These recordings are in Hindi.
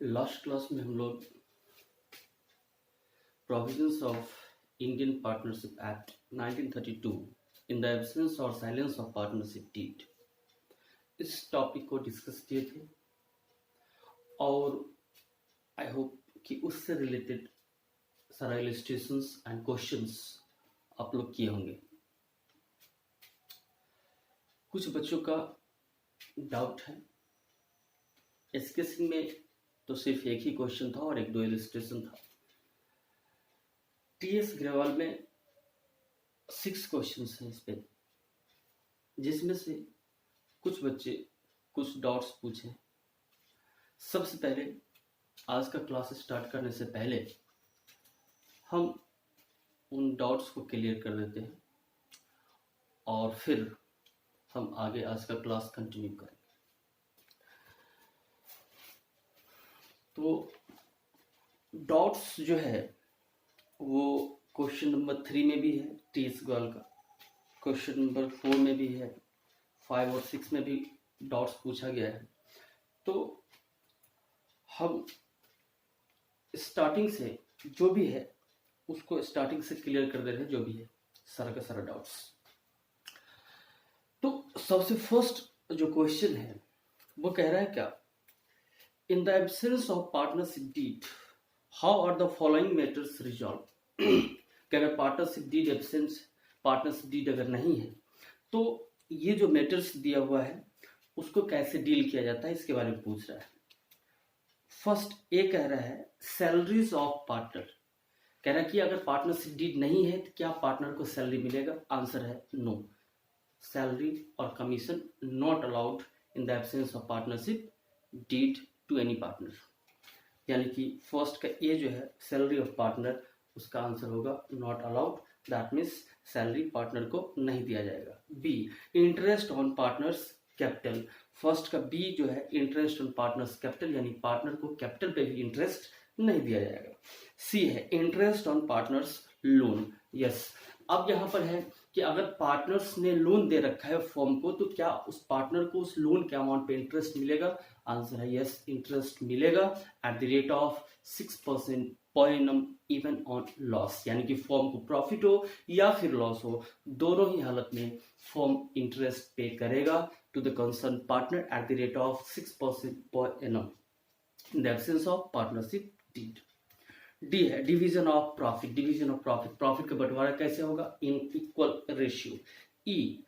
लास्ट क्लास में हम लोग provisions of Indian Partnership Act 1932 in the absence और साइलेंस ऑफ पार्टनरशिप डीड इस टॉपिक को डिस्कस किए थे और आई होप कि उससे रिलेटेड सारा इलस्ट्रेशंस एंड क्वेश्चंस आप लोग किए होंगे। कुछ बच्चों का डाउट है, एसकेसिंग में तो सिर्फ एक ही क्वेश्चन था और एक दो इलस्ट्रेशन था। टीएस ग्रेवाल में 6 क्वेश्चंस हैं इस पे, जिसमें से कुछ बच्चे कुछ डाउट्स पूछे। सबसे पहले आज का क्लास स्टार्ट करने से पहले हम उन डाउट्स को क्लियर कर देते हैं और फिर हम आगे आज का क्लास कंटिन्यू करेंगे। तो डाउट्स जो है वो क्वेश्चन नंबर 3 में भी है टीएस ग्रेवाल का, क्वेश्चन नंबर 4 में भी है, 5 और 6 में भी डाउट्स पूछा गया है। तो हम स्टार्टिंग से जो भी है उसको स्टार्टिंग से क्लियर कर दे रहे हैं, जो भी है सारा का सारा डाउट्स। तो सबसे फर्स्ट जो क्वेश्चन है वो कह रहा है क्या, in the absence of partnership deed how are the following matters resolve. कि अगर partnership deed absence, partnership deed अगर नहीं है तो ये जो मैटर्स दिया हुआ है उसको कैसे डील किया जाता है, इसके बारे में पूछ रहा है। फर्स्ट ए कह रहा है सैलरीज ऑफ पार्टनर। कह रहा है कि अगर पार्टनरशिप डीड नहीं है तो क्या पार्टनर को सैलरी मिलेगा? आंसर है नो, सैलरी और commission not allowed in the absence of partnership deed to any partner. यानी कि फर्स्ट का ए जो है सैलरी ऑफ पार्टनर, उसका आंसर होगा not allowed, that means salary partner को नहीं दिया जाएगा। B interest on partner's capital, first का बी जो है इंटरेस्ट ऑन पार्टनर्स कैपिटल, यानी पार्टनर को कैपिटल पे भी इंटरेस्ट नहीं दिया जाएगा। सी है interest on partners loan, yes. अब यहाँ पर है कि अगर पार्टनर्स ने लोन दे रखा है फर्म को तो क्या उस पार्टनर को उस लोन के अमाउंट पे इंटरेस्ट मिलेगा? आंसर है यस, इंटरेस्ट मिलेगा eight the rate of 6% per annum even on loss. यानी कि फर्म को प्रॉफिट हो या फिर लॉस हो, दोनों ही हालत में फर्म इंटरेस्ट पे करेगा to the concern partner at the rate of 6% per annum in the absence of partnership deed. D है division of profit, division of profit, profit का बंटवारा कैसे होगा? In equal ratio. E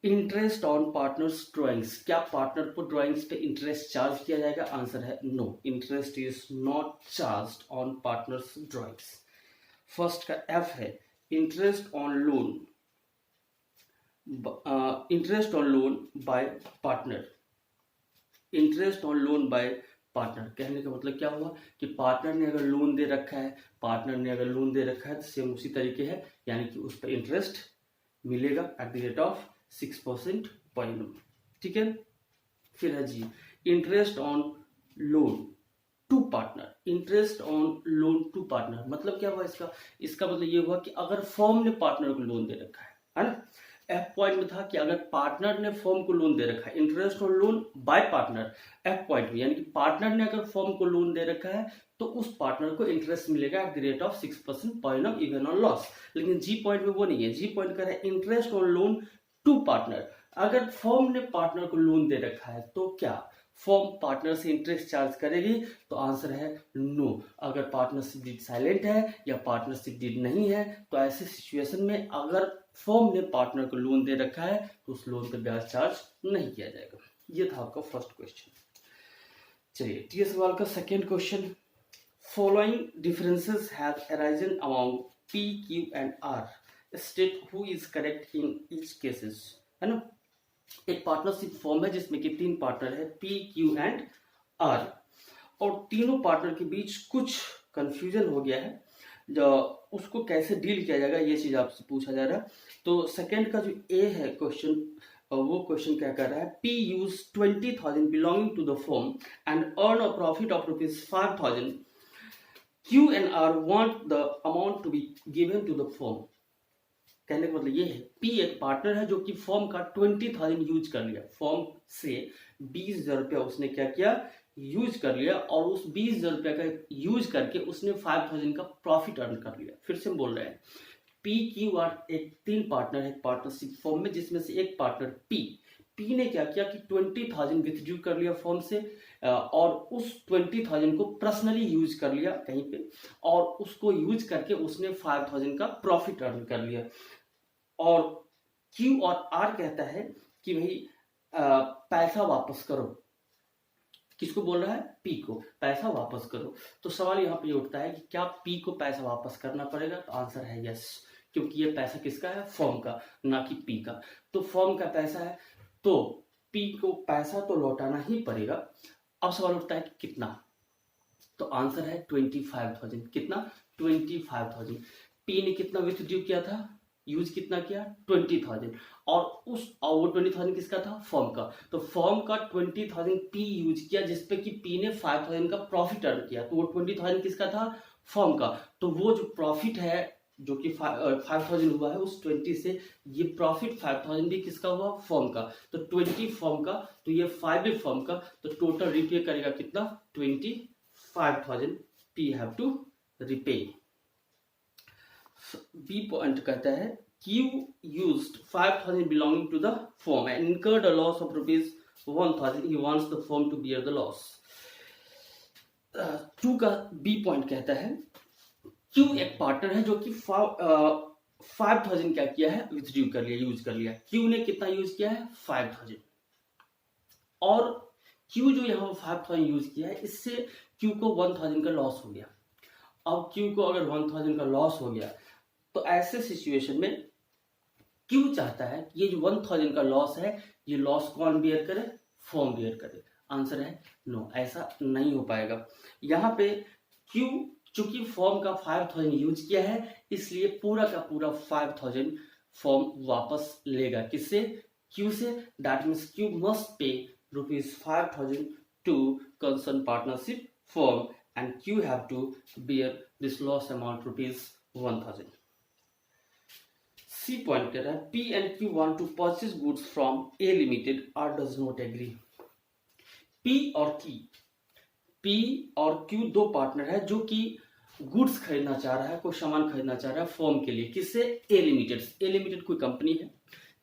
interest on partners drawings, क्या पार्टनर को ड्राइंग्स पे इंटरेस्ट चार्ज किया जाएगा? आंसर है no, interest is not charged on partners drawings. First का एफ है interest on loan, interest on loan by partner, interest on loan by partner. कहने का मतलब क्या हुआ कि पार्टनर ने अगर लोन दे रखा है, पार्टनर ने अगर लोन दे रखा है तो सेम उसी तरीके है, यानी कि उस पर इंटरेस्ट मिलेगा eight the rate of 6% per annum. ठीक है। फिर है G interest on loan to partner, interest on loan to partner मतलब क्या हुआ इसका? इसका मतलब ये हुआ कि अगर फर्म ने पार्टनर को लोन दे रखा है ना। एफ पॉइंट में था कि अगर पार्टनर ने फर्म को लोन दे रखा है, interest on loan by partner, F point में, यानी कि पार्टनर ने अगर फर्म को लोन दे रखा है तो उस पार्टनर को इंटरेस्ट मिलेगा eight the rate of 6% per annum even on loss. लेकिन जी पॉइंट में वो नहीं है, जी पॉइंट का है interest on loan to partner. अगर फर्म ने पार्टनर को लोन दे रखा है तो क्या फर्म पार्टनर से इंटरेस्ट चार्ज करेगी? तो आंसर है नो। अगर पार्टनरशिप डीड साइलेंट है या पार्टनरशिप डीड नहीं है तो ऐसे सिचुएशन में अगर फर्म ने पार्टनर को लोन दे रखा है तो उस लोन पर ब्याज चार्ज नहीं किया जाएगा। ये था आपका फर्स्ट क्वेश्चन। चलिए टीएस सवाल का second question, following differences have arisen among P Q and R, state who is correct in each cases. है ना, एक पार्टनरशिप फॉर्म है जिसमें कि 3 पार्टनर है पी क्यू एंड आर, और तीनों पार्टनर के बीच कुछ कंफ्यूजन हो गया है, जो उसको कैसे डील किया जाएगा ये चीज आपसे पूछा जा रहा है। तो सेकंड का जो ए है क्वेश्चन, वो क्वेश्चन क्या कर रहा है, P use 20,000 belonging to the firm and earn a profit of ₹5,000, Q and R want the amount to be given to the firm. कहने का मतलब ये है पी एक पार्टनर है जो कि फर्म का 20,000 यूज कर लिया, फर्म से 20,000 रुपया उसने क्या किया, यूज कर लिया और उस 20,000 रुपये का यूज करके उसने 5,000 का प्रॉफिट अर्न कर लिया। फिर से हम बोल रहे हैं, पी क्यू आर एक 3 पार्टनर है पार्टनरशिप फॉर्म में, जिसमें से एक पार्टनर पी ने क्या किया कि 20,000 विथड्रू कर लिया फॉर्म से और उस 20,000 को पर्सनली यूज कर लिया कहीं पे और उसको यूज करके उसने 5,000 का प्रॉफिट अर्न कर लिया। और क्यू और आर कहता है कि भाई पैसा वापस करो। किसको बोल रहा है? पी को पैसा वापस करो। तो सवाल यहाँ पे उठता है कि क्या पी को पैसा वापस करना पड़ेगा? तो आंसर है यस, क्योंकि ये पैसा किसका है? फर्म का, ना कि पी का। तो फर्म का पैसा है तो पी को पैसा तो लौटाना ही पड़ेगा। अब सवाल उठता है कि कितना? तो आंसर है 25,000। कितना? 25,000। पी ने कितना विथड्रू किया था? यूज कितना किया? 20,000। और वो 20,000 किसका था? फर्म का। तो फर्म का 20,000 पी यूज किया, जिसपे कि पी ने 5,000 का प्रॉफिट अर्न किया। तो वो 20,000 किसका था? फर्म का। तो वो जो प्रॉफिट है जो कि 5,000 हुआ है उस 20 से, ये प्रॉफिट 5,000 भी किसका हुआ? फर्म का। तो 20 फर्म का, तो ये 5 भी फर्म का। तो टोटल रिपे करेगा कितना? 25,000 P have to repay. B point कहता है Q used 5,000 belonging to the firm and incurred a loss of rupees 1,000. He wants the firm to bear the loss. 2 का बी पॉइंट कहता है Q एक पार्टनर है जो कि 5,000 क्या किया है? विथड्रू कर लिया, यूज कर लिया। Q ने कितना यूज किया है? 5,000। और Q जो यहाँ 5,000 यूज किया है, इससे Q को 1,000 का लॉस हो गया। अब Q को अगर 1,000 का लॉस हो गया तो ऐसे सिचुएशन में क्यों चाहता है कि ये जो 1,000 का लॉस है, ये लॉस कौन बियर करे? फर्म बियर करे। आंसर है नो, ऐसा नहीं हो पाएगा। यहाँ पे क्यों? चूंकि फर्म का 5,000 यूज किया है, इसलिए पूरा का पूरा 5,000 फर्म वापस लेगा। किससे? क्यू से। That means Q must pay ₹5,000 to concern partnership firm and Q have to bear this loss amount ₹1,000. C point कह रहा है P and Q want to purchase goods from A Limited. R does not agree. P और Q दो पार्टनर है जो कि गुड्स खरीदना चाह रहा है, कोई सामान खरीदना चाह रहा है फर्म के लिए। किससे? A Limited। A Limited कोई कंपनी है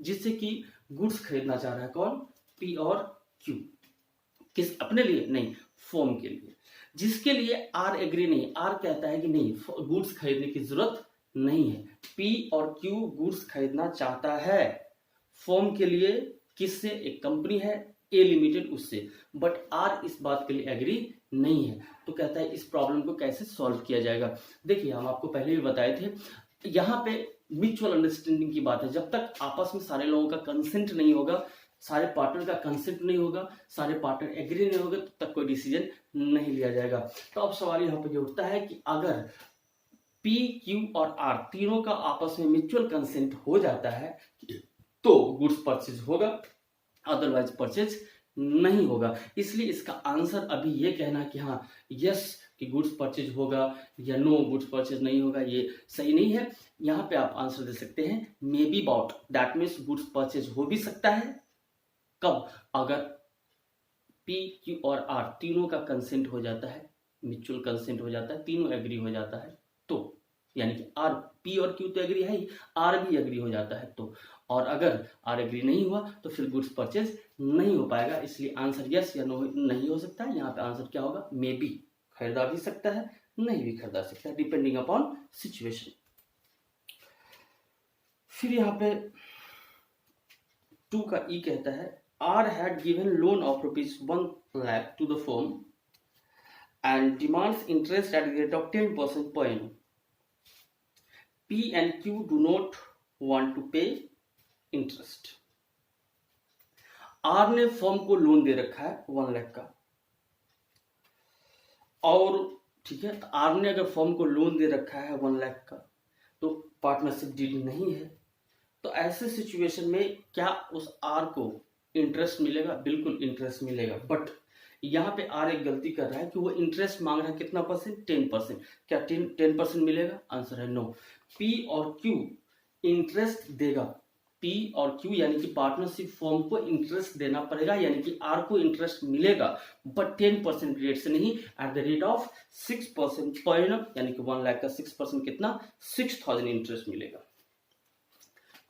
जिससे कि गुड्स खरीदना चाह रहा है। कौन? P और Q। किस? अपने लिए नहीं, फर्म के लिए। जिसके लिए आर एग्री नहीं। आर कहता है कि नहीं, गुड्स खरीदने की जरूरत नहीं है। पी और क्यू गुड्स खरीदना चाहता है फर्म के लिए। किससे? एक कंपनी है ए लिमिटेड, उससे। बट आर इस बात के लिए एग्री नहीं है। तो कहता है इस प्रॉब्लम को कैसे सॉल्व किया जाएगा। देखिए, हम आपको पहले भी बताए थे, यहाँ पे म्यूचुअल अंडरस्टैंडिंग की बात है। जब तक आपस में सारे लोगों का कंसेंट नहीं होगा, सारे पार्टनर का कंसेंट नहीं होगा, सारे पार्टनर एग्री नहीं होगा, तब तक कोई डिसीजन नहीं लिया जाएगा। तो अब सवाल यहाँ पे उठता है कि अगर पी, क्यू और आर तीनों का आपस में म्यूचुअल कंसेंट हो जाता है तो गुड्स परचेज होगा, अदरवाइज परचेज नहीं होगा। इसलिए इसका आंसर अभी ये कहना कि हाँ यस कि गुड्स परचेज होगा या नो गुड्स परचेज नहीं होगा, ये सही नहीं है। यहाँ पे आप आंसर दे सकते हैं may be bought. That means goods purchase हो भी सकता है। कब? अगर पी, क्यू और आर तीनों का कंसेंट हो जाता है, म्यूचुअल कंसेंट हो जाता है, तीनों एग्री हो जाता है तो, यानी कि आर, पी और क्यू तो एग्री है ही, आर भी एग्री हो जाता है तो। और अगर आर एग्री नहीं हुआ तो फिर गुड्स परचेज नहीं हो पाएगा। इसलिए आंसर यस या नो नहीं हो सकता है। यहाँ पे आंसर क्या होगा? May be. खरीदा भी सकता है, नहीं भी खरीदा सकता है, डिपेंडिंग अपॉन सिचुएशन। फिर यहाँ पे 2 का ई कहता है R had given loan of ₹1 lakh to the firm and demands interest at the rate of 10% per annum. P and Q do not want to pay interest. R ने फर्म को लोन दे रखा है 1 लाख का, और ठीक है, R ने अगर फर्म को लोन दे रखा है 1 लाख का तो पार्टनरशिप डील नहीं है। तो ऐसे सिचुएशन में क्या उस R को इंटरेस्ट मिलेगा? बिल्कुल इंटरेस्ट मिलेगा। बट यहाँ पे आर एक गलती कर रहा है कि वो इंटरेस्ट मांग रहा है कितना परसेंट? 10%। क्या 10% मिलेगा? आंसर है नो। पी और क्यू इंटरेस्ट देगा पी और क्यू यानी कि पार्टनरशिप फॉर्म को इंटरेस्ट देना पड़ेगा, यानी कि आर को इंटरेस्ट मिलेगा बट 10% रेट से नहीं, eight the rate of 6% per annum, यानी कि 1 लाख का 6% कितना, 6000 इंटरेस्ट मिलेगा।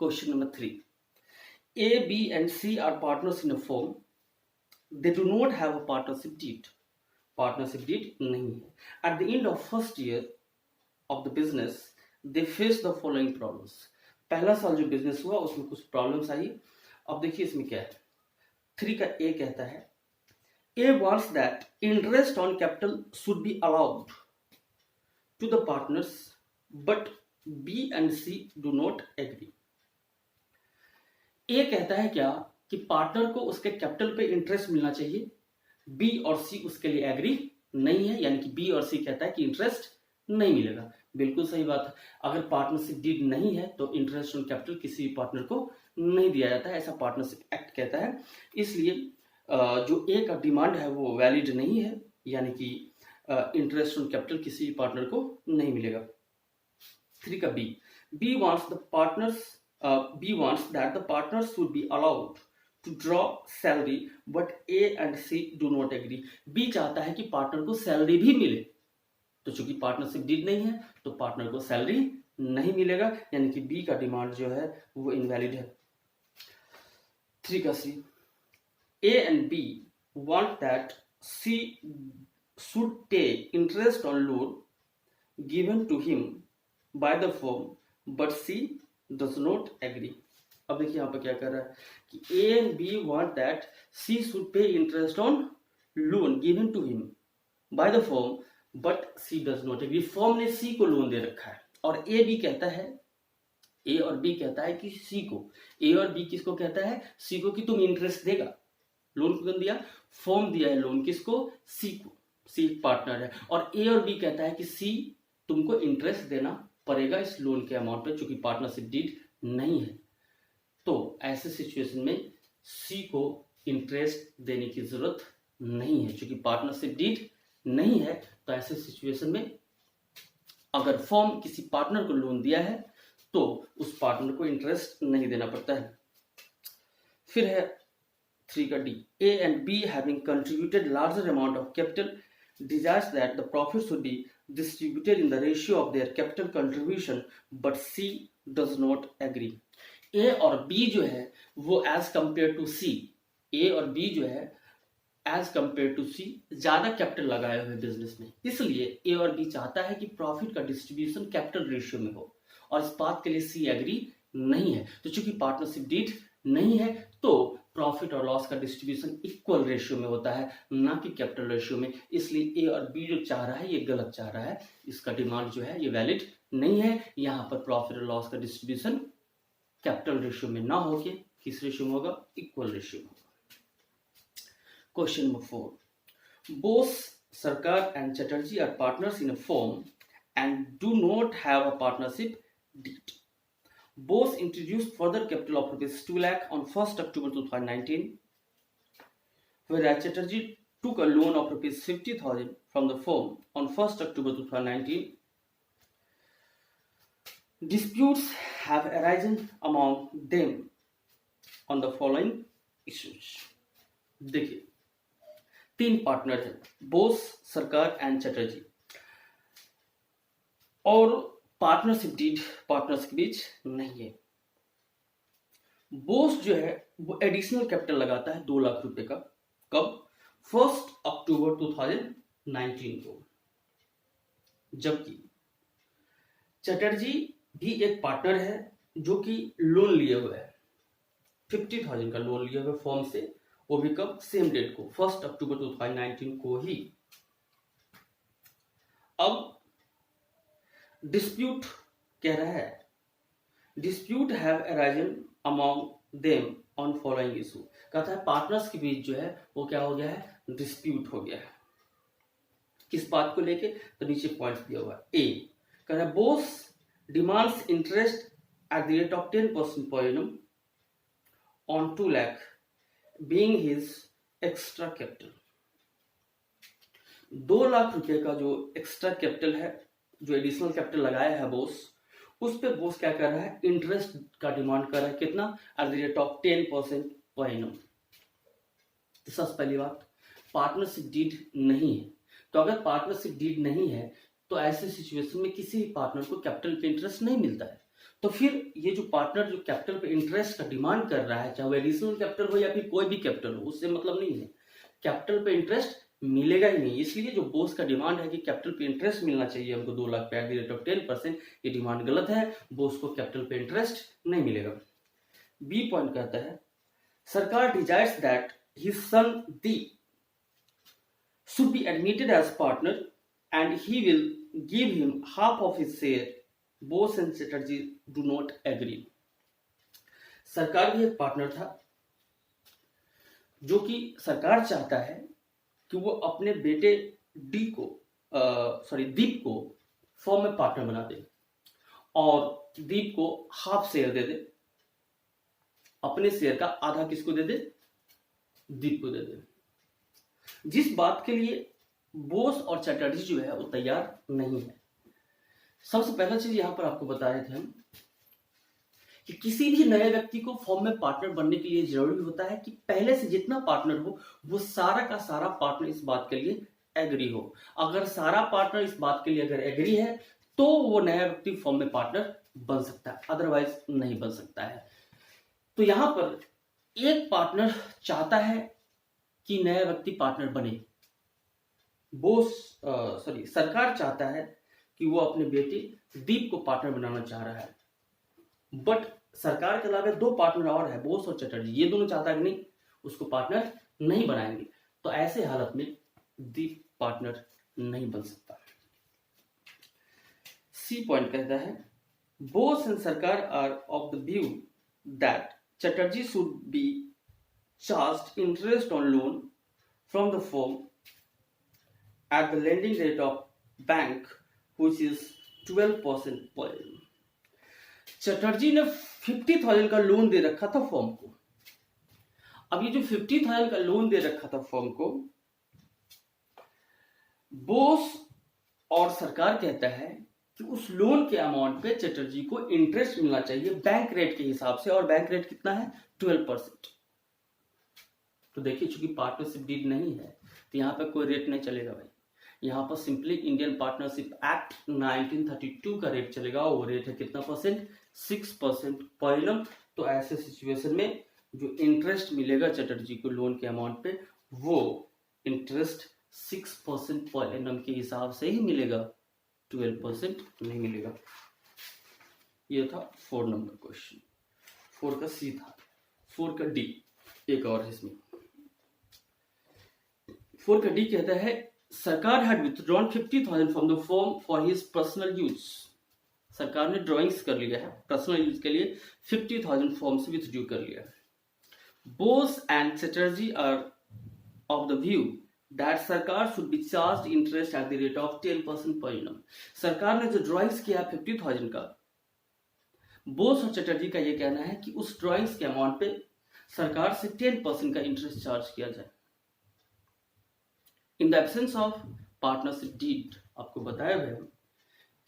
Question number 3, A B and C are partners in a firm, they do not have a partnership deed, partnership deed नहीं है। At the end of first year of the business they face the following problems, पहला साल जो बिजनेस हुआ उसमें कुछ प्रॉब्लम्स आई। अब देखिए इसमें क्या है, 3 का ए कहता है, A wants that interest on capital should be allowed to the partners but B and C do not agree. A कहता है क्या कि पार्टनर को उसके कैपिटल पे इंटरेस्ट मिलना चाहिए, बी और सी उसके लिए एग्री नहीं है, यानी कि बी और सी कहता है कि इंटरेस्ट नहीं मिलेगा। बिल्कुल सही बात है, अगर पार्टनरशिप डीड नहीं है तो इंटरेस्ट ऑन कैपिटल किसी भी पार्टनर को नहीं दिया जाता है, ऐसा पार्टनरशिप एक्ट कहता है। इसलिए जो ए का डिमांड है वो वैलिड नहीं है, यानी कि इंटरेस्ट ऑन कैपिटल किसी भी पार्टनर को नहीं मिलेगा। 3 का B wants that the partners should be allowed to draw salary but A and C do not agree. B चाहता है कि पार्टनर को सैलरी भी मिले, तो चूंकि पार्टनरशिप डीड नहीं है तो पार्टनर को सैलरी नहीं मिलेगा, यानी कि बी का डिमांड जो है वो इनवैलिड है। 3 का C, A and B want that C should take interest on loan given to him by the firm but C does not agree. अब देखिए यहाँ पर क्या कर रहा है कि A and B want that C should pay interest on loan given to him by the firm but C does not agree. Firm ने सी को लोन दे रखा है और ए बी कहता है, ए और बी कहता है कि सी को, ए और बी किसको कहता है, सी को, कि तुम इंटरेस्ट देगा। लोन किसने दिया, फर्म दिया है लोन किसको, सी को, सी पार्टनर है, और ए और बी कहता है कि सी तुमको इंटरेस्ट देना पड़ेगा इस लोन के अमाउंट पे, चूंकि पार्टनरशिप डीड नहीं है। तो ऐसे सिचुएशन में सी को इंटरेस्ट देने की जरूरत नहीं है, चूंकि पार्टनरशिप डीड नहीं है। तो ऐसे सिचुएशन में अगर फर्म किसी पार्टनर को लोन दिया है तो उस पार्टनर को इंटरेस्ट नहीं देना पड़ता है। फिर है 3 का D, A and be having contributed larger amount of capital desires that the profit should be distributed in the ratio of their capital contribution but C does not agree। A और B जो है वो as compared to C, A और B जो है एज कंपेयर टू सी ज्यादा कैपिटल लगाए हुए बिजनेस में, इसलिए ए और बी चाहता है कि प्रॉफिट का डिस्ट्रीब्यूशन कैपिटल रेशियो में हो, और इस बात के लिए सी एग्री नहीं है। तो चूंकि पार्टनरशिप डीड नहीं है तो प्रॉफिट और लॉस का डिस्ट्रीब्यूशन इक्वल रेशियो में होता है, ना कि कैपिटल रेशियो में। इसलिए ए और बी जो चाह रहा है ये गलत चाह रहा है, इसका डिमांड जो है ये वैलिड नहीं है। यहाँ पर प्रॉफिट और लॉस का डिस्ट्रीब्यूशन कैपिटल रेशियो में ना होके किस रेशियो में होगा, इक्वल रेशियो में होगा। Question number 4. Both Sarkar and Chatterjee are partners in a firm and do not have a partnership deed. Both introduced further capital of rupees 2 lakh on 1st October 2019, whereas Chatterjee took a loan of rupees 50,000 from the firm on 1st October 2019. Disputes have arisen among them on the following issues. देखिए 3 पार्टनर हैं, बोस, सरकार एंड चटर्जी, और पार्टनरशिप डीड पार्टनर्स के बीच नहीं है। बोस जो है वो एडिशनल कैपिटल लगाता है 2 लाख रुपए का, कब, 1 अक्टूबर 2019 को, जबकि चटर्जी भी एक पार्टनर है जो कि लोन लिए हुए है, 50,000 का लोन लिए हुए फर्म से, वो भी कब, सेम डेट को, 1 अक्टूबर 2019 को ही। अब डिस्प्यूट कह रहा है, dispute have arisen among them on following issue, कहता है पार्टनर्स के बीच जो है वो क्या हो गया है, डिस्प्यूट हो गया है। किस बात को लेके, तो नीचे पॉइंट दिया हुआ है। ए कह रहा है Bose demands interest at the rate of 10% per annum on 2 lakh being his extra capital। 2 lakh रुपए का जो एक्स्ट्रा कैपिटल है, जो एडिशनल कैपिटल लगाया है बोस, उस पे बोस क्या कर रहा है, इंटरेस्ट का डिमांड कर रहा है, कितना, eight the rate of 10% per annum. तो सबसे पहली बात, पार्टनरशिप डीड नहीं है। तो अगर पार्टनरशिप डीड नहीं है तो ऐसे सिचुएशन में किसी भी पार्टनर को कैपिटल पे इंटरेस्ट नहीं मिलता है। तो फिर ये जो पार्टनर जो कैपिटल पे इंटरेस्ट का डिमांड कर रहा है, चाहे वो एडिशनल कैपिटल हो या फिर कोई भी कैपिटल हो, उससे मतलब नहीं है, कैपिटल पे इंटरेस्ट मिलेगा ही नहीं। इसलिए जो बोस का डिमांड है कि कैपिटल पे इंटरेस्ट मिलना चाहिए हमको 2 लाख पे एट द रेट ऑफ 10%, ये डिमांड गलत है। बोस को कैपिटल पे इंटरेस्ट नहीं मिलेगा। बी पॉइंट कहता है, सरकार desires that his son Deep should be admitted as partner and he will give him half of his share. Bose and Chatterjee do not agree. सरकार भी एक पार्टनर था जो कि सरकार चाहता है कि वो अपने बेटे दीप को फॉर्म में पार्टनर बना दे और दीप को हाफ शेयर दे दे, अपने शेयर का आधा किसको दे दे, दीप को दे दे। जिस बात के लिए बोस और चैटर्जी जो है वो तैयार नहीं है। सबसे पहला चीज यहां पर आपको बता रहे थे हम कि किसी भी नए व्यक्ति को फॉर्म में पार्टनर बनने के लिए जरूरी होता है कि पहले से जितना पार्टनर हो वो सारा का सारा पार्टनर इस बात के लिए एग्री हो। अगर सारा पार्टनर इस बात के लिए अगर एग्री है तो वो नया व्यक्ति फॉर्म में पार्टनर बन सकता है, अदरवाइज नहीं बन सकता है। तो यहां पर एक पार्टनर चाहता है कि नया व्यक्ति पार्टनर बने। सरकार चाहता है कि वो अपने बेटे दीप को पार्टनर बनाना चाह रहा है, बट सरकार के अलावा 2 पार्टनर और है, बोस और चटर्जी, ये दोनों चाहता है कि नहीं उसको पार्टनर नहीं बनाएंगे। तो ऐसे हालत में दीप पार्टनर नहीं बन सकता। सी पॉइंट कहता है, Bose and Sarkar are of the view that Chatterjee should be charged interest on loan from the firm at the lending rate of bank which is 12% per annum. Chatterjee ने 50,000 का लोन दे रखा था फर्म को। अब ये जो 50,000 का लोन दे रखा था फर्म को, बोस और सरकार कहता है कि उस लोन के अमाउंट पे चटर्जी को इंटरेस्ट मिलना चाहिए बैंक रेट के हिसाब से, और बैंक रेट कितना है, 12%। तो देखिए चूंकि पार्टनरशिप डीड नहीं है तो यहाँ पे कोई रेट नहीं चलेगा भाई। यहाँ पर सिंपली इंडियन पार्टनरशिप एक्ट 1932 का रेट चलेगा, वो रेट है कितना परसेंट, 6% पर एनम। तो ऐसे सिचुएशन में जो इंटरेस्ट मिलेगा चटर्जी को लोन के अमाउंट पे, वो इंटरेस्ट 6% पर एनम के हिसाब से ही मिलेगा, 12% नहीं मिलेगा। ये था 4 नंबर क्वेश्चन। 4 का सी था। 4 का डी एक और है इसमें। 4 का डी कहता है, सरकार had withdrawn 50,000 from the firm for his personal use. सरकार ने ड्रॉइंग्स कर लिया है, पर्सनल यूज के लिए 50,000 फॉर्म से विथड्रू कर लिया है। Bose and Chatterjee are of the view that Sarkar should be charge interest at the rate of 10% per annum. सरकार ने जो ड्रॉइंग्स किया 50,000 का, बोस और चटर्जी का यह कहना है कि उस ड्रॉइंग्स के अमाउंट पे सरकार से 10% का इंटरेस्ट चार्ज किया जाए। In the absence of partnership deed, आपको बताया गया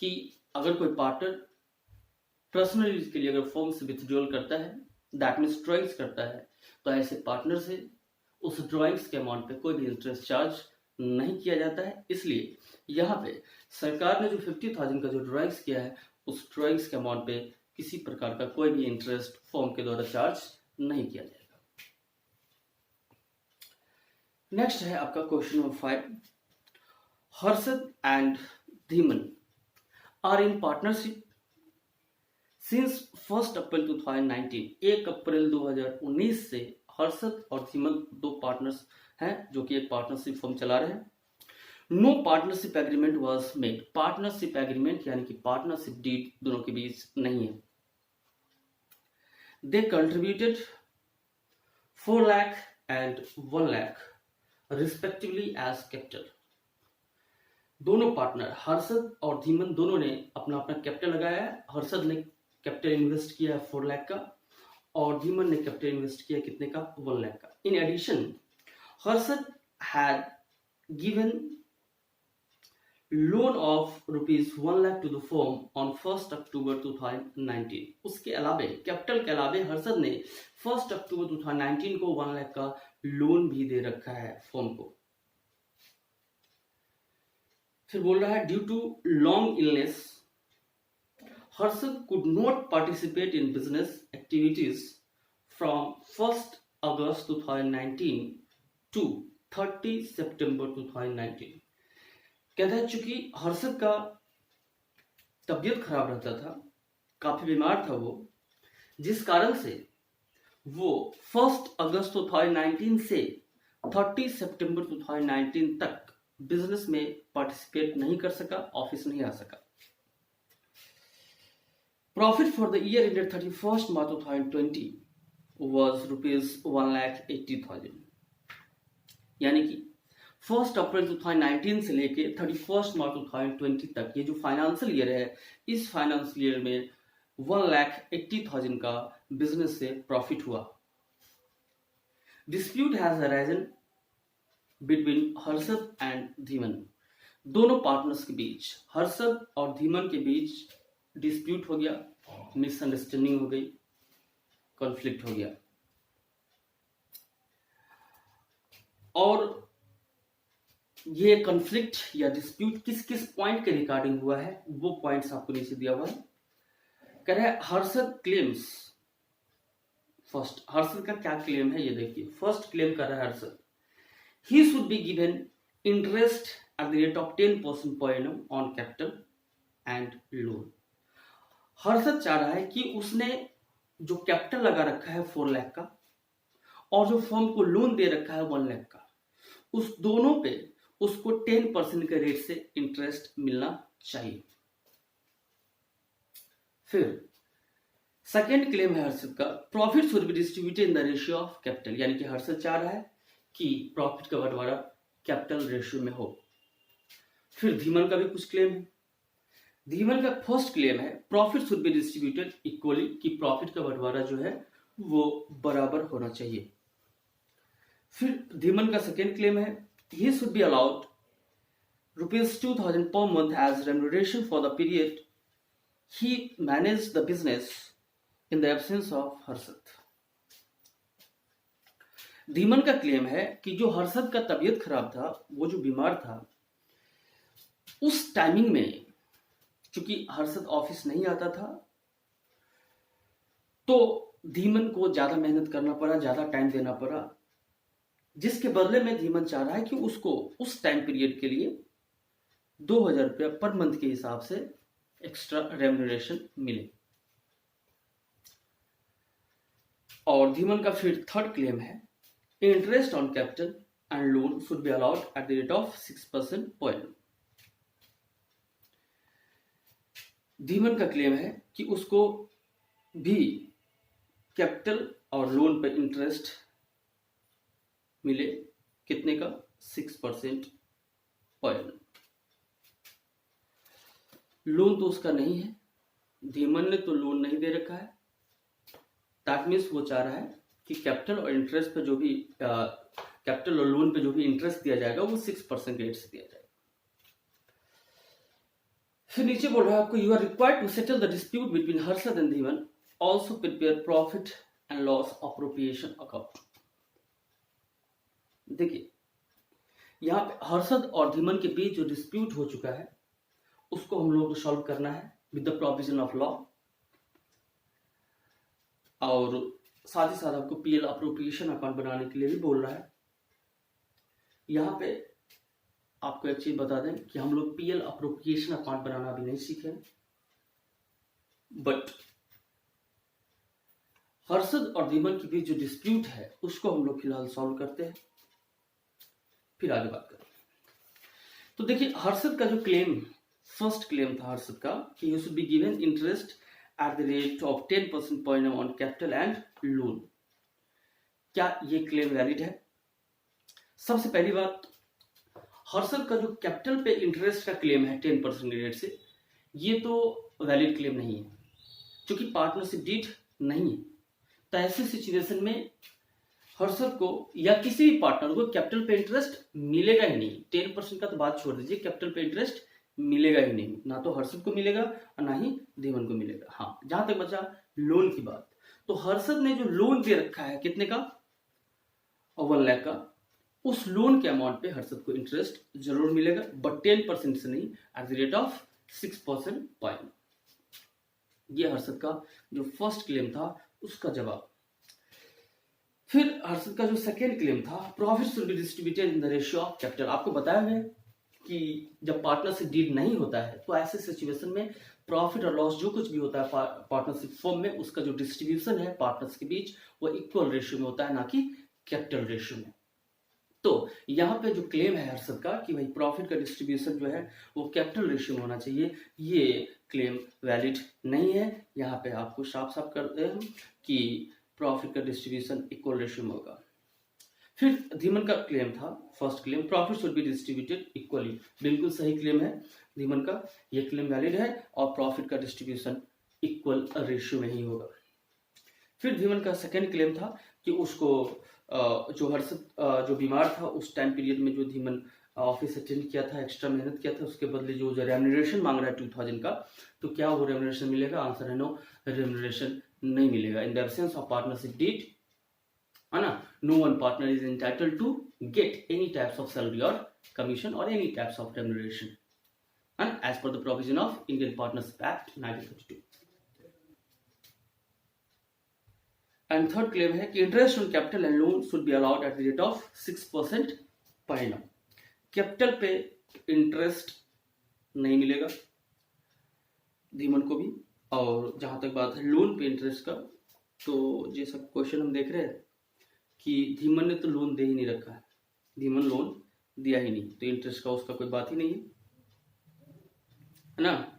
कि अगर कोई पार्टनर पर्सनल यूज के लिए अगर फॉर्म से विथड्रॉल करता है, दैट मीन्स ड्रॉइंग्स करता है, तो ऐसे पार्टनर से उस ड्रॉइंग्स के अमाउंट पे कोई भी इंटरेस्ट चार्ज नहीं किया जाता है। इसलिए यहाँ पे सरकार ने जो 50,000 का जो ड्रॉइंग्स किया है, उस ड्रॉइंग्स के अमाउंट पे किसी प्रकार का कोई भी इंटरेस्ट फॉर्म के द्वारा चार्ज नहीं किया जाएगा। नेक्स्ट है आपका question number 5। Harshad and Dhiman are in partnership since 1 अप्रैल 2019। 1 अप्रैल 2019 से हर्षद और धीमन 2 पार्टनर्स हैं जो कि एक पार्टनरशिप फर्म चला रहे हैं। No partnership agreement was made. Partnership agreement यानी कि पार्टनरशिप डीड दोनों के बीच नहीं है। They contributed 4 lakh and 1 lakh respectively as capital. दोनों पार्टनर हर्षद और धीमन दोनों ने अपना अपना कैपिटल लगाया है। हर्षद ने कैपिटल इन्वेस्ट किया है 4 लाख का और धीमन ने कैपिटल इन्वेस्ट किया कितने का, 1 लाख का। In addition Harshad had given loan of ₹1 lakh to the firm on 1 अक्टूबर 2019। उसके अलावे कैपिटल के अलावे हर्षद ने 1 अक्टूबर 2019 को 1 लाख का लोन भी दे रखा है फर्म को। फिर बोल रहा है due to long illness Harshad could not participate in business activities from 1 August 2019 to 30 September 2019। कहता है चूंकि हर्षद का तबीयत खराब रहता था, काफी बीमार था वो, जिस कारण से वो 1 अगस्त 2019 से 30 सितंबर 2019 तक बिजनेस में पार्टिसिपेट नहीं कर सका, ऑफिस नहीं आ सका। Profit for the year ended 31 March 2020 was ₹1,80,000। यानी कि 1 अप्रैल 2019 से लेके 31 मार्च 2020 तक ये जो फाइनेंशियल ईयर है, इस फाइनेंशियल ईयर में 1,80,000 का बिजनेस से प्रॉफिट हुआ। Dispute has arisen between Harshad and Dhiman. दोनों पार्टनर्स के बीच, हर्षद और धीमन के बीच डिस्प्यूट हो गया, मिसअंडरस्टैंडिंग हो गई, कॉन्फ्लिक्ट हो गया। और ये कॉन्फ्लिक्ट या डिस्प्यूट किस किस पॉइंट के रिगार्डिंग हुआ है, वो पॉइंट्स आपको नीचे दिया हुआ है। कह रहा है हर्षद क्लेम्स, फर्स्ट हर्षद का क्या क्लेम है ये देखिए। फर्स्ट क्लेम कर रहा है Harshad, he should be given interest at the rate of 10% per annum on capital and loan. Harshad चाह रहा है कि उसने जो कैपिटल लगा रखा है 4 लाख का और जो फर्म को लोन दे रखा है 1 लाख का, उस दोनों पे उसको 10% के रेट से इंटरेस्ट मिलना चाहिए। फिर सेकेंड क्लेम है हर्षद का, profit should be distributed in the ratio of capital. यानी कि हर्षद चाह रहा है कि प्रॉफिट का बंटवारा कैपिटल रेशियो में हो। फिर धीमन का भी कुछ क्लेम है। धीमन का फर्स्ट क्लेम है profit should be distributed equally, कि प्रॉफिट का बंटवारा जो है वो बराबर होना चाहिए। फिर धीमन का सेकेंड क्लेम है he should be allowed ₹2,000 per month as remuneration for the period he managed the business in the absence of Harshad. Dhiman का क्लेम है कि जो हर्षद का तबीयत खराब था, वो जो बीमार था, उस टाइमिंग में चूंकि हर्षद ऑफिस नहीं आता था, तो धीमन को ज्यादा मेहनत करना पड़ा, ज्यादा टाइम देना पड़ा, जिसके बदले में धीमन चाह रहा है कि उसको उस टाइम पीरियड के लिए 2,000 रुपया पर मंथ के हिसाब से एक्स्ट्रा रेम्यूनरेशन मिले। और धीमन का फिर थर्ड क्लेम है interest on capital and loan should be allowed at the rate of 6% per annum। Dhiman का क्लेम है कि उसको भी कैपिटल और लोन पर इंटरेस्ट मिले, कितने का, 6% पर annum। लोन तो उसका नहीं है, धीमन ने तो लोन नहीं दे रखा है। दैट मीन्स वो चाह रहा है कि कैपिटल और इंटरेस्ट पे जो भी कैपिटल और लोन पे जो भी इंटरेस्ट दिया जाएगा वो 6% रेट से दिया जाएगा। फिर नीचे बोल रहा है आपको, you are required to settle the dispute between Harshad and Dhiman, also prepare profit and loss appropriation account. देखिए यहाँ पे हर्षद और धीमन के बीच जो डिस्प्यूट हो चुका है उसको हम लोग को सॉल्व करना है with the provision of law, और साथ ही साथ आपको पीएल अप्रोप्रिएशन अकाउंट बनाने के लिए भी बोल रहा है। यहाँ पे आपको एक चीज बता दें कि हम लोग पीएल अप्रोप्रिएशन अकाउंट बनाना अभी नहीं सीखे, बट हर्षद और धीमन के बीच जो डिस्प्यूट है उसको हम लोग फिलहाल सॉल्व करते हैं, फिर आगे बात करें। तो देखिए हर्षद का जो क्लेम, फर्स्ट क्लेम था हर्षद का कि you should be given interest at the rate of 10% per annum on capital and loan. क्या ये क्लेम वैलिड है? सबसे पहली बात, हर्षद का जो कैपिटल पे इंटरेस्ट का क्लेम है 10% रेट से, ये तो वैलिड क्लेम नहीं है, क्योंकि पार्टनरशिप डीड नहीं है। तो ऐसी सिचुएशन में हर्षद को या किसी भी पार्टनर को कैपिटल पे इंटरेस्ट मिलेगा ही नहीं। 10% का तो बात छोड़ दीजिए, कैपिटल पे इंटरेस्ट मिलेगा ही नहीं, ना तो हर्षद को मिलेगा और ना ही धीमन को मिलेगा। हाँ, जहां तक बचा लोन की बात, तो हर्षद ने जो लोन दे रखा है कितने का, 1 लाख का, उस लोन के अमाउंट पे हर्षद को इंटरेस्ट जरूर मिलेगा, बट 10% से नहीं, eight the rate of 6% point. ये हर्षद का जो फर्स्ट क्लेम था उसका जवाब। फिर हर्षद का जो सेकेंड क्लेम था, profit should be distributed in the ratio of capital. आपको बताया है कि जब पार्टनरशिप डील नहीं होता है तो ऐसे सिचुएशन में प्रॉफिट और लॉस जो कुछ भी होता है पार्टनरशिप फॉर्म में, उसका जो डिस्ट्रीब्यूशन है पार्टनर्स के बीच वो इक्वल रेशियो में होता है, ना कि कैपिटल रेशियो में। तो यहाँ पे जो क्लेम है हर्षद का कि भाई प्रॉफिट का डिस्ट्रीब्यूशन जो है वो कैपिटल रेशियो में होना चाहिए, ये क्लेम वैलिड नहीं है। यहाँ पे आपको साफ साफ करते हैं कि प्रॉफिट का डिस्ट्रीब्यूशन इक्वल रेशियो में होगा। फिर धीमन का क्लेम था, first claim, profit should be distributed equally. बिल्कुल सही क्लेम है धीमन का, ये क्लेम वैलिड है और प्रॉफिट का डिस्ट्रीब्यूशन इक्वल रेशियो में ही होगा। फिर धीमन का सेकेंड क्लेम था कि उसको जो हर्षद जो बीमार था उस टाइम पीरियड में जो धीमन ऑफिस अटेंड किया था, एक्स्ट्रा मेहनत किया था, उसके बदले जो रेम्यूनरेशन मांग रहा है 2000 का, तो क्या वो रेम्यूनरेशन मिलेगा? आंसर है नो, रेम्यूनरेशन नहीं मिलेगा। In the absence of partnership deed, है ना, no one partner is entitled to get any types of salary और कमीशन और एनी टाइप्स ऑफ रेम्यूनरेशन, है ना, as per the provision of Indian Partnership Act 1932। And third claim है कि interest on capital and loan should be allowed at the rate of 6% per annum. Capital पे इंटरेस्ट नहीं मिलेगा धीमन को भी, और जहां तक बात है लोन पे इंटरेस्ट का, तो जैसा क्वेश्चन हम देख रहे हैं कि धीमन ने तो लोन दे ही नहीं रखा है, धीमन लोन दिया ही नहीं, तो इंटरेस्ट का उसका कोई बात ही नहीं है ना,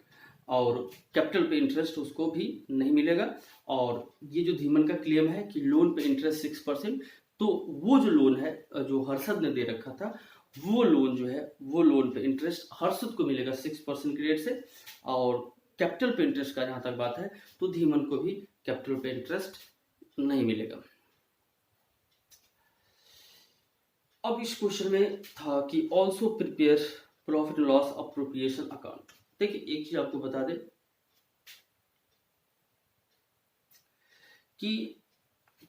और कैपिटल पे इंटरेस्ट उसको भी नहीं मिलेगा। और ये जो धीमन का क्लेम है कि लोन पे इंटरेस्ट 6%, तो वो जो लोन है जो हर्षद ने दे रखा था, वो लोन जो है वो लोन पे इंटरेस्ट हर्षद को मिलेगा 6% के रेट से, और कैपिटल पे इंटरेस्ट का जहां तक बात है तो धीमन को भी कैपिटल पे इंटरेस्ट नहीं मिलेगा। अब इस क्वेश्चन में था कि also prepare profit loss appropriation account. देखिए एक चीज आपको बता दें कि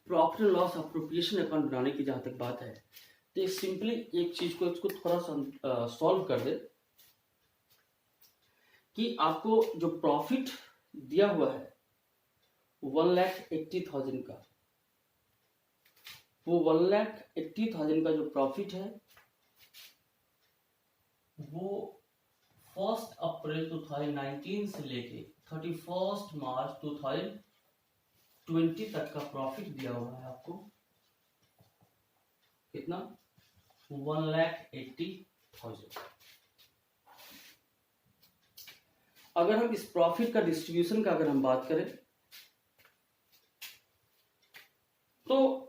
प्रॉफिट लॉस अप्रोप्रिएशन अकाउंट बनाने की जहां तक बात है तो सिंपली एक चीज को इसको थोड़ा सा सॉल्व कर दे कि आपको जो प्रॉफिट दिया हुआ है 1,80,000 का, वो 1,80,000 का जो प्रॉफिट है वो 1 अप्रैल 2019 से लेके 31 मार्च 2020 तक का प्रॉफिट दिया हुआ है आपको। कितना? 1,80,000। अगर हम इस प्रॉफिट का डिस्ट्रीब्यूशन का अगर हम बात करें तो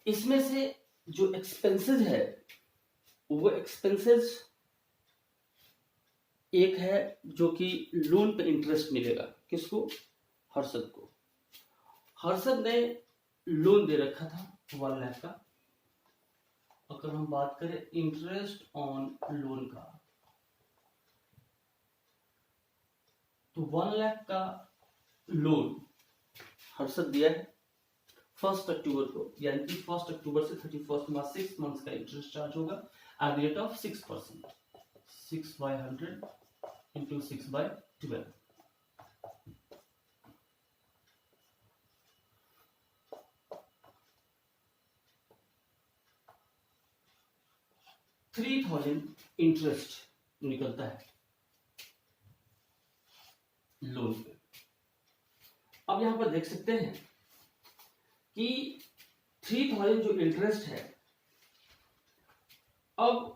इसमें से जो एक्सपेंसेस है वो एक्सपेंसेस एक है जो कि लोन पे इंटरेस्ट मिलेगा, किसको? हर्षद को। हर्षद ने लोन दे रखा था 1 लाख का। अगर हम बात करें इंटरेस्ट ऑन लोन का तो 1 लाख का लोन हर्षद दिया है 1 अक्टूबर को, यानी कि 1 अक्टूबर से 31 मार्च 6 मंथ्स का इंटरेस्ट चार्ज होगा eight the rate of 6%। 6/100 into 6/12। $3,000 interest निकलता है लोन पे। अब यहां पर देख सकते हैं कि 3,000 जो इंटरेस्ट है, अब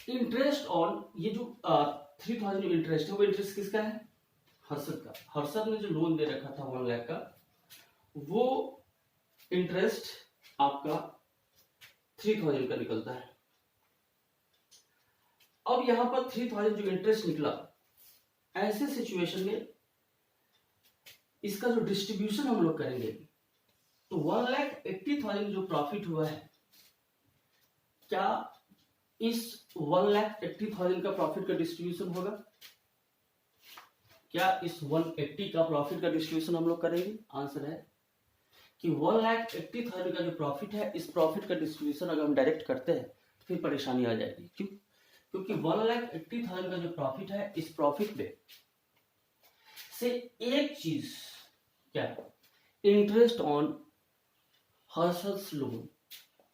इंटरेस्ट ऑन ये जो 3,000 जो इंटरेस्ट है वो इंटरेस्ट किसका है? हर्षद का। हर्षद ने जो लोन दे रखा था 1 लाख का, वो इंटरेस्ट आपका 3,000 का निकलता है। अब यहां पर 3,000 जो इंटरेस्ट निकला, ऐसे सिचुएशन में इसका जो डिस्ट्रीब्यूशन हम लोग करेंगे तो 1,80,000 जो प्रॉफिट हुआ है, क्या इस 1,80,000 का प्रॉफिट का डिस्ट्रीब्यूशन होगा? क्या इस 180 का प्रॉफिट का डिस्ट्रीब्यूशन हम लोग करेंगे? आंसर है कि 1,80,000 का जो प्रॉफिट है, इस प्रॉफिट का डिस्ट्रीब्यूशन अगर हम डायरेक्ट करते हैं तो फिर परेशानी आ जाएगी। क्यों? क्योंकि 1,80,000 का जो प्रॉफिट है, इस प्रॉफिट में से एक चीज क्या है, इंटरेस्ट ऑन हर्षद लोन,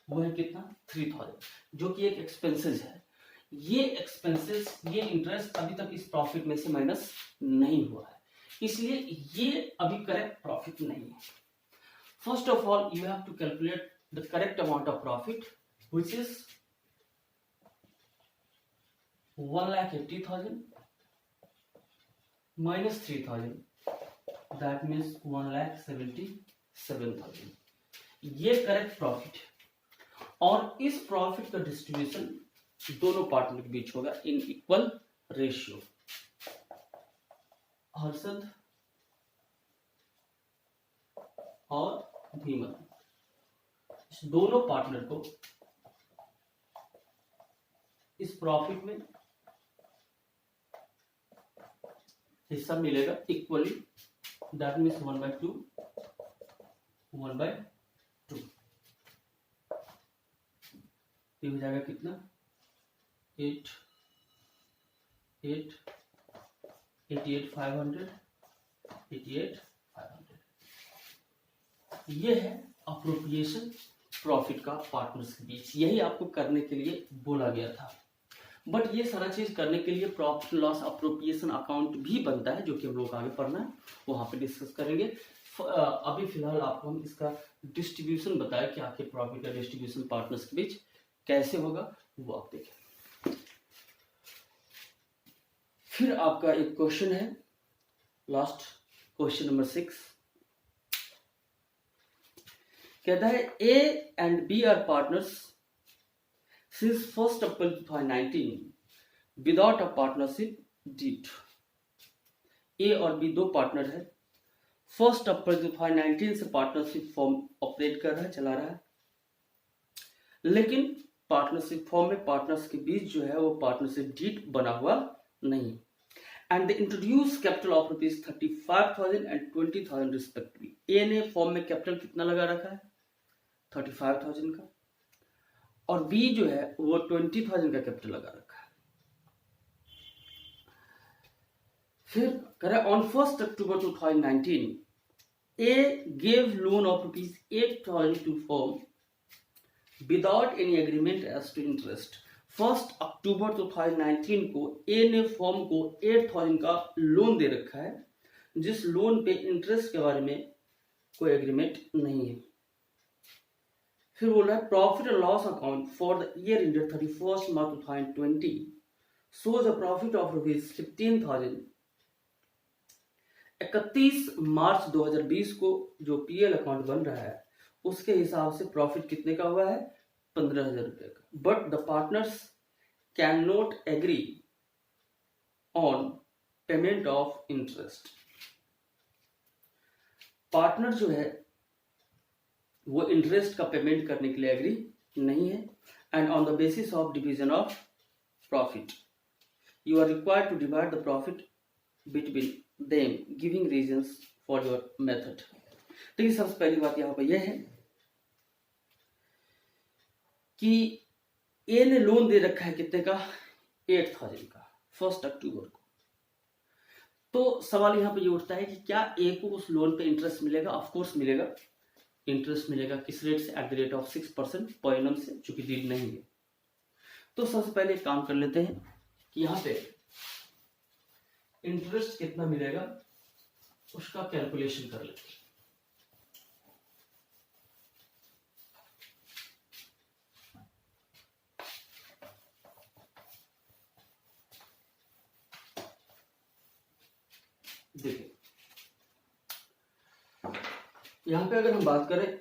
वो है कितना? 3,000, जो कि एक एक्सपेंसेस है। ये एक्सपेंसेस, ये इंटरेस्ट अभी तक इस प्रॉफिट में से माइनस नहीं हुआ है, इसलिए ये अभी करेक्ट प्रॉफिट नहीं है। First of all you have to calculate the correct amount of profit which is 1,80,000 minus 3,000, that means 1,77,000। ये करेक्ट प्रॉफिट है, और इस प्रॉफिट का डिस्ट्रीब्यूशन दोनों पार्टनर के बीच होगा इन इक्वल रेशियो। हर्षद और भीमन, इस दोनों पार्टनर को इस प्रॉफिट में हिस्सा मिलेगा इक्वली, दैट मीन्स 1/2 1/2। ये हो जाएगा कितना? 88,500। ये है अप्रोप्रिएशन प्रॉफिट का पार्टनर्स के बीच। यही आपको करने के लिए बोला गया था, बट ये सारा चीज करने के लिए प्रॉफिट लॉस अप्रोप्रिएशन अकाउंट भी बनता है, जो कि हम लोग आगे पढ़ना है, वहां पे डिस्कस करेंगे। अभी फिलहाल आपको हम इसका डिस्ट्रीब्यूशन बताया कि आखिर प्रॉफिट का डिस्ट्रीब्यूशन पार्टनर्स के बीच कैसे होगा, वो आप देखें। फिर आपका एक क्वेश्चन है, लास्ट क्वेश्चन नंबर 6, कहता है A and B are partners since 1st April 2019 without a partnership deed। A और बी दो पार्टनर है, 1 अप्रैल 2019 से पार्टनरशिप फॉर्म ऑपरेट कर रहा है, चला रहा है, लेकिन पार्टनरशिप फॉर्म में पार्टनर्स के बीच जो है वो पार्टनरशिप डीड बना हुआ नहीं। And they introduced capital of ₹35,000 and 20,000 respectively. A ने फॉर्म में कैपिटल कितना लगा रखा है? 35,000 का, और बी जो है वो 20,000 का कैपिटल लगा रखा है। फिर करें on 1 October 2019 A gave loan of ₹8,000 to firm without any agreement as to interest. 1 अक्टूबर 2019 को ए ने फॉर्म को 8,000 का लोन दे रखा है, जिस लोन पे इंटरेस्ट के बारे में कोई एग्रीमेंट नहीं है। फिर बोल रहा है profit and loss account for the year ended 31 March 2020 shows a profit of ₹15,000। 31 मार्च 2020 को जो पीएल अकाउंट बन रहा है उसके हिसाब से प्रॉफिट कितने का हुआ है? 15,000 रुपए का। But the partners can not agree on payment of interest. Partner जो है वो इंटरेस्ट का पेमेंट करने के लिए एग्री नहीं है। And on the basis of division of profit you are required to divide the profit between them giving reasons for your method. तो सबसे पहली बात यहां पर यह है कि ए ने लोन दे रखा है कितने का? 8,000 का 1 अक्टूबर को। तो सवाल यहां पर यह उठता है कि क्या ए को उस लोन पे इंटरेस्ट मिलेगा? ऑफ कोर्स मिलेगा। इंटरेस्ट मिलेगा किस रेट से? Eight the rate of 6% per annum से, चूंकि डीड नहीं है। तो सबसे पहले एक काम कर लेते हैं कि यहां पे इंटरेस्ट कितना मिलेगा उसका कैलकुलेशन कर लेते हैं। देखिए यहां पे अगर हम बात करें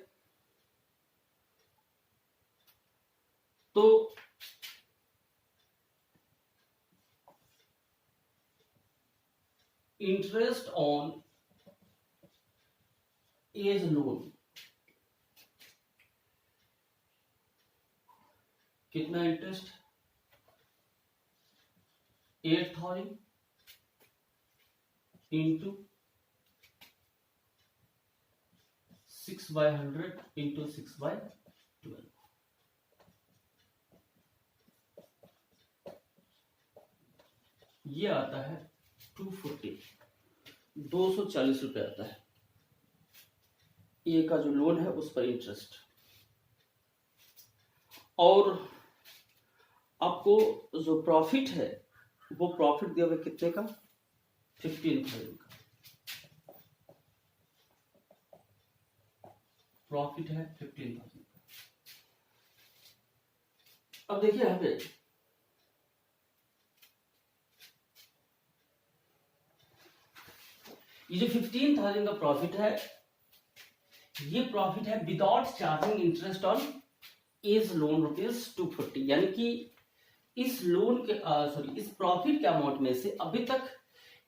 तो इंटरेस्ट ऑन एज लोन कितना इंटरेस्ट? 8,000 into 6/100 into 6/12, ये आता है 240 रुपये आता है ये का जो लोन है उस पर इंटरेस्ट। और आपको जो प्रॉफिट है वो प्रॉफिट दिया हुआ कितने का, 15,000 का प्रॉफिट है, 15,000 का। अब देखिए यहाँ पे ये जो 15,000 का प्रॉफिट है, ये प्रॉफिट है विदाउट चार्जिंग इंटरेस्ट ऑन इस लोन ₹240, यानी कि इस लोन के इस प्रॉफिट के अमाउंट में से अभी तक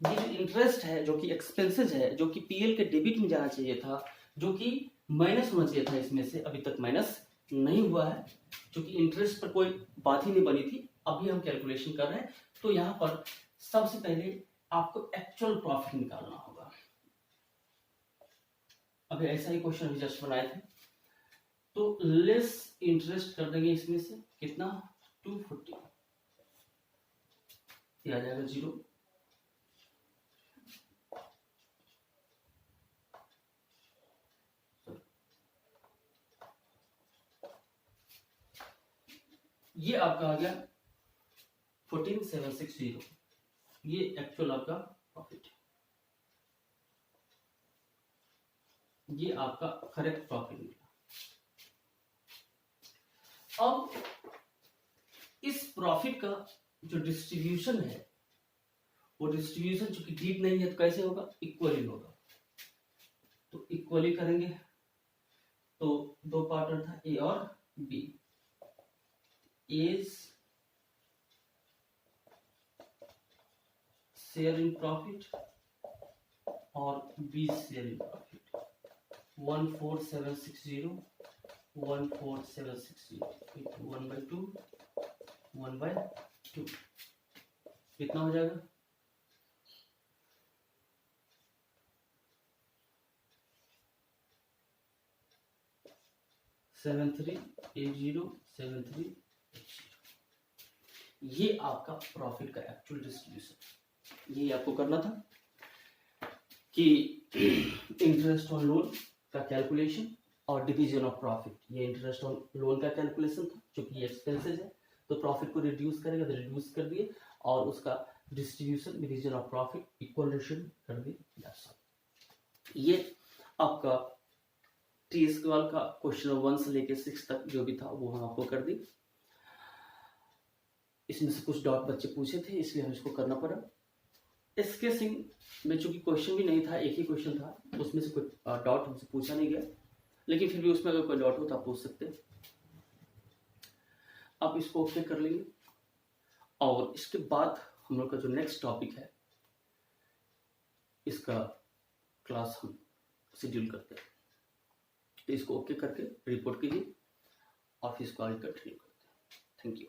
ये जो इंटरेस्ट है, जो कि एक्सपेंसेस है, जो कि पीएल के डेबिट में जाना चाहिए था, जो कि माइनस होना चाहिए था, इसमें से अभी तक माइनस नहीं हुआ है, क्योंकि इंटरेस्ट पर कोई बात ही नहीं बनी थी। अभी हम कैलकुलेशन कर रहे हैं, तो यहाँ पर सबसे पहले आपको एक्चुअल प्रॉफिट निकालना होगा। अभी ऐसा ही क्वेश्चन अभी जस्ट बनाए थे, तो लेस इंटरेस्ट कर देंगे इसमें से कितना, 240, ये आ जाएगा 0। ये आपका आ गया 14,760, ये एक्चुअल आपका प्रॉफिट है, ये आपका करेक्ट प्रॉफिट निकला। अब इस प्रॉफिट का जो डिस्ट्रीब्यूशन है, वो डिस्ट्रीब्यूशन चूंकि डीप नहीं है तो कैसे होगा, इक्वली होगा। तो इक्वली करेंगे, तो दो पार्टनर था ए और B, A's share in profit और बी शेयर इन प्रॉफिट, 14,760 14,760 1/2 1/2 कितना हो जाएगा, 7380 ये आपका प्रॉफिट का एक्चुअल डिस्ट्रीब्यूशन। ये आपको करना था कि इंटरेस्ट ऑन लोन का कैलकुलेशन और डिवीजन ऑफ प्रॉफिट। ये इंटरेस्ट ऑन लोन का कैलकुलेशन था, क्योंकि ये एक्सपेंसेस है, तो प्रॉफिट को रिड्यूस करेगा, तो रिड्यूस कर दिए, और उसका distribution division of profit equal ratio कर दिए। ये आपका टी स्क्वायर का क्वेश्चन 1 से लेकर 6 तक जो भी था वो हम आपको कर दी। इसमें से कुछ डॉट बच्चे पूछे थे, इसलिए हम इसको करना पड़ा। स्केचिंग में चूंकि क्वेश्चन भी नहीं था, एक ही क्वेश्चन था, उसमें से कोई डॉट हमसे पूछा नहीं गया, लेकिन फिर भी उसमें अगर कोई डॉट हो तो आप पूछ सकते हैं। आप इसको ओके कर लेंगे, और इसके बाद हम लोग का जो नेक्स्ट टॉपिक है, इसका क्लास हम शेड्यूल करते हैं। तो इसको ओके करके रिपोर्ट कीजिए और फिर इसको आगे कंटिन्यू करते हैं। Thank you.